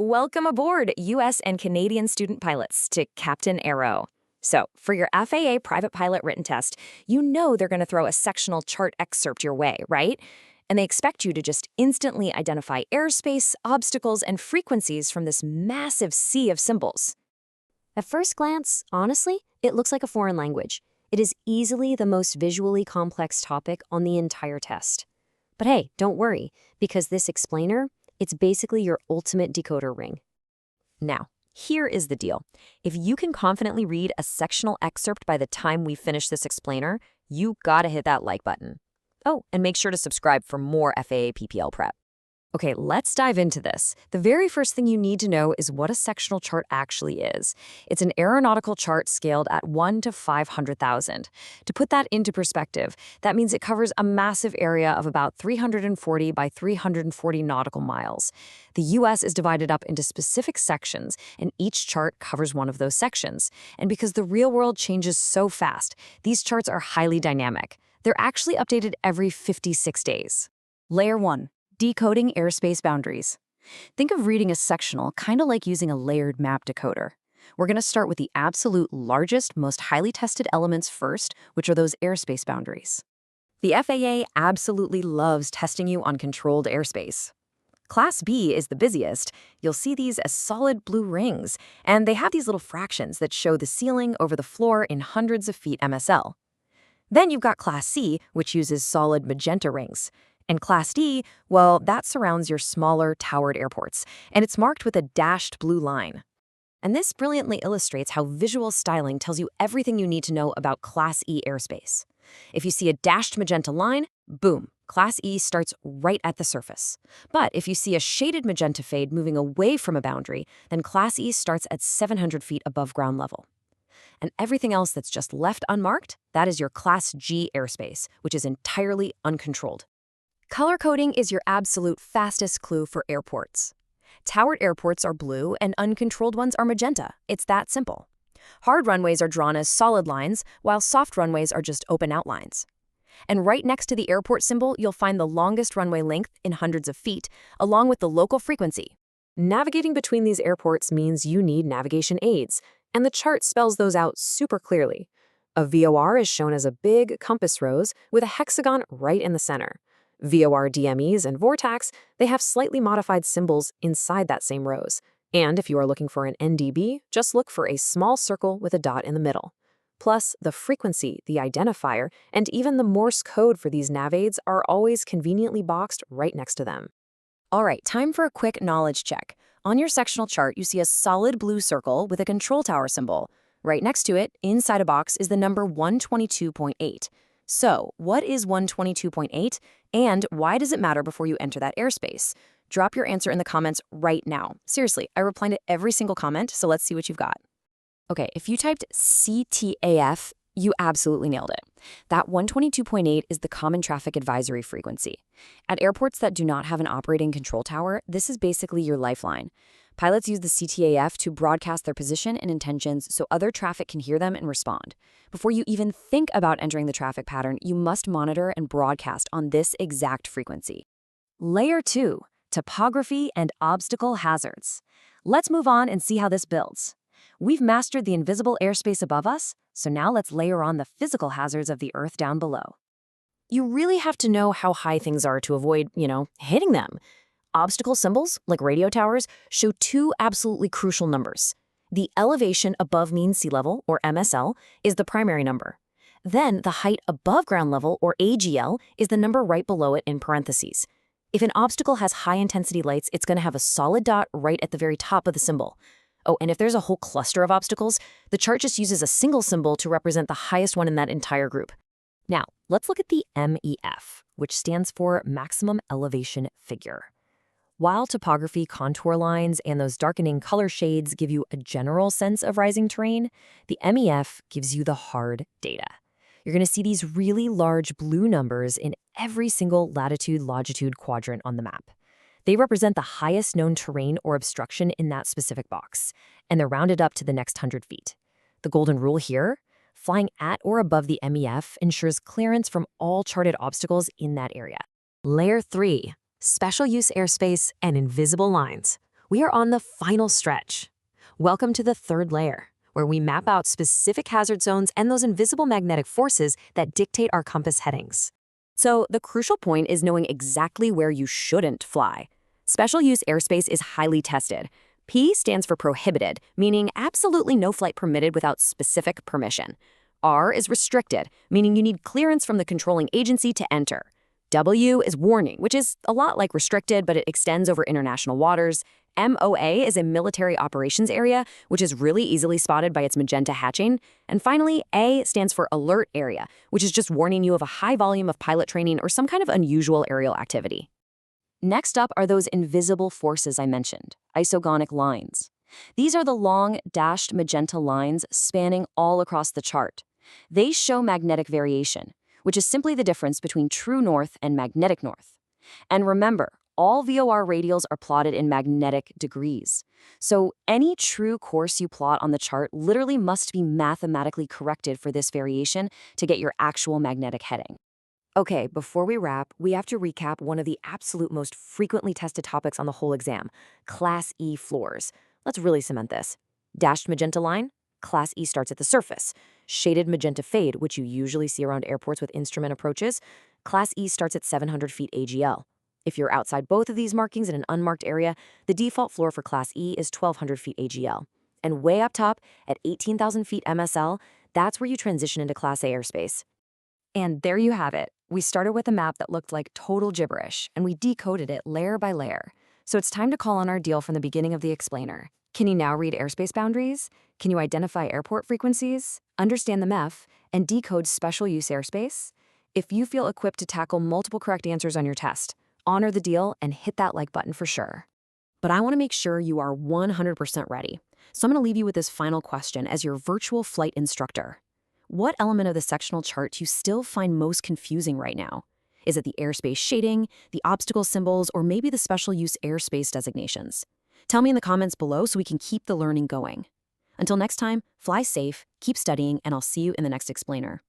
Welcome aboard, U.S. and Canadian student pilots, to Captain Aero. So, for your FAA private pilot written test, you know they're going to throw a sectional chart excerpt your way, right? And they expect you to just instantly identify airspace, obstacles, and frequencies from this massive sea of symbols. At first glance, honestly, it looks like a foreign language. It is easily the most visually complex topic on the entire test. But hey, don't worry, because this explainer, it's basically your ultimate decoder ring. Now, here is the deal. If you can confidently read a sectional excerpt by the time we finish this explainer, you gotta hit that like button. Oh, and make sure to subscribe for more FAA PPL prep. Okay, let's dive into this. The very first thing you need to know is what a sectional chart actually is. It's an aeronautical chart scaled at 1 to 500,000. To put that into perspective, that means it covers a massive area of about 340 by 340 nautical miles. The U.S. is divided up into specific sections, and each chart covers one of those sections. And because the real world changes so fast, these charts are highly dynamic. They're actually updated every 56 days. Layer 1. Decoding airspace boundaries. Think of reading a sectional kind of like using a layered map decoder. We're going to start with the absolute largest, most highly tested elements first, which are those airspace boundaries. The FAA absolutely loves testing you on controlled airspace. Class B is the busiest. You'll see these as solid blue rings, and they have these little fractions that show the ceiling over the floor in hundreds of feet MSL. Then you've got Class C, which uses solid magenta rings. And Class D, well, that surrounds your smaller, towered airports, and it's marked with a dashed blue line. And this brilliantly illustrates how visual styling tells you everything you need to know about Class E airspace. If you see a dashed magenta line, boom, Class E starts right at the surface. But if you see a shaded magenta fade moving away from a boundary, then Class E starts at 700 feet above ground level. And everything else that's just left unmarked, that is your Class G airspace, which is entirely uncontrolled. Color coding is your absolute fastest clue for airports. Towered airports are blue and uncontrolled ones are magenta. It's that simple. Hard runways are drawn as solid lines, while soft runways are just open outlines. And right next to the airport symbol, you'll find the longest runway length in hundreds of feet, along with the local frequency. Navigating between these airports means you need navigation aids, and the chart spells those out super clearly. A VOR is shown as a big compass rose with a hexagon right in the center. VOR DMEs and Vortax, they have slightly modified symbols inside that same rose. And if you are looking for an NDB, just look for a small circle with a dot in the middle. Plus, the frequency, the identifier, and even the Morse code for these nav aids are always conveniently boxed right next to them. All right, time for a quick knowledge check. On your sectional chart, you see a solid blue circle with a control tower symbol. Right next to it, inside a box, is the number 122.8. So, what is 122.8, and why does it matter before you enter that airspace? Drop your answer in the comments right now. Seriously, I reply to every single comment, so let's see what you've got. Okay, if you typed CTAF, you absolutely nailed it. That 122.8 is the Common Traffic Advisory frequency. At airports that do not have an operating control tower, this is basically your lifeline. Pilots use the CTAF to broadcast their position and intentions so other traffic can hear them and respond. Before you even think about entering the traffic pattern, you must monitor and broadcast on this exact frequency. Layer 2, Topography and Obstacle Hazards. Let's move on and see how this builds. We've mastered the invisible airspace above us, so now let's layer on the physical hazards of the Earth down below. You really have to know how high things are to avoid, hitting them. Obstacle symbols, like radio towers, show two absolutely crucial numbers. The elevation above mean sea level, or MSL, is the primary number. Then the height above ground level, or AGL, is the number right below it in parentheses. If an obstacle has high-intensity lights, it's going to have a solid dot right at the very top of the symbol. Oh, and if there's a whole cluster of obstacles, the chart just uses a single symbol to represent the highest one in that entire group. Now, let's look at the MEF, which stands for Maximum Elevation Figure. While topography, contour lines, and those darkening color shades give you a general sense of rising terrain, the MEF gives you the hard data. You're going to see these really large blue numbers in every single latitude-longitude quadrant on the map. They represent the highest known terrain or obstruction in that specific box, and they're rounded up to the next 100 feet. The golden rule here? Flying at or above the MEF ensures clearance from all charted obstacles in that area. Layer 3. Special use airspace and invisible lines. We are on the final stretch. Welcome to the third layer, where we map out specific hazard zones and those invisible magnetic forces that dictate our compass headings. So the crucial point is knowing exactly where you shouldn't fly. Special use airspace is highly tested. P stands for prohibited, meaning absolutely no flight permitted without specific permission. R is restricted, meaning you need clearance from the controlling agency to enter. W is warning, which is a lot like restricted, but it extends over international waters. MOA is a military operations area, which is really easily spotted by its magenta hatching. And finally, A stands for alert area, which is just warning you of a high volume of pilot training or some kind of unusual aerial activity. Next up are those invisible forces I mentioned, isogonic lines. These are the long, dashed magenta lines spanning all across the chart. They show magnetic variation, which is simply the difference between true north and magnetic north. And remember, all VOR radials are plotted in magnetic degrees. So any true course you plot on the chart literally must be mathematically corrected for this variation to get your actual magnetic heading. Okay, before we wrap, we have to recap one of the absolute most frequently tested topics on the whole exam, Class E floors. Let's really cement this. Dashed magenta line, Class E starts at the surface. Shaded magenta fade, which you usually see around airports with instrument approaches, Class E starts at 700 feet AGL. If you're outside both of these markings in an unmarked area, the default floor for Class E is 1,200 feet AGL. And way up top, at 18,000 feet MSL, that's where you transition into Class A airspace. And there you have it. We started with a map that looked like total gibberish, and we decoded it layer by layer. So it's time to call on our deal from the beginning of the explainer. Can you now read airspace boundaries? Can you identify airport frequencies, understand the MEF, and decode special use airspace? If you feel equipped to tackle multiple correct answers on your test, honor the deal and hit that like button for sure. But I want to make sure you are 100% ready. So I'm going to leave you with this final question as your virtual flight instructor. What element of the sectional chart do you still find most confusing right now? Is it the airspace shading, the obstacle symbols, or maybe the special use airspace designations? Tell me in the comments below so we can keep the learning going. Until next time, fly safe, keep studying, and I'll see you in the next explainer.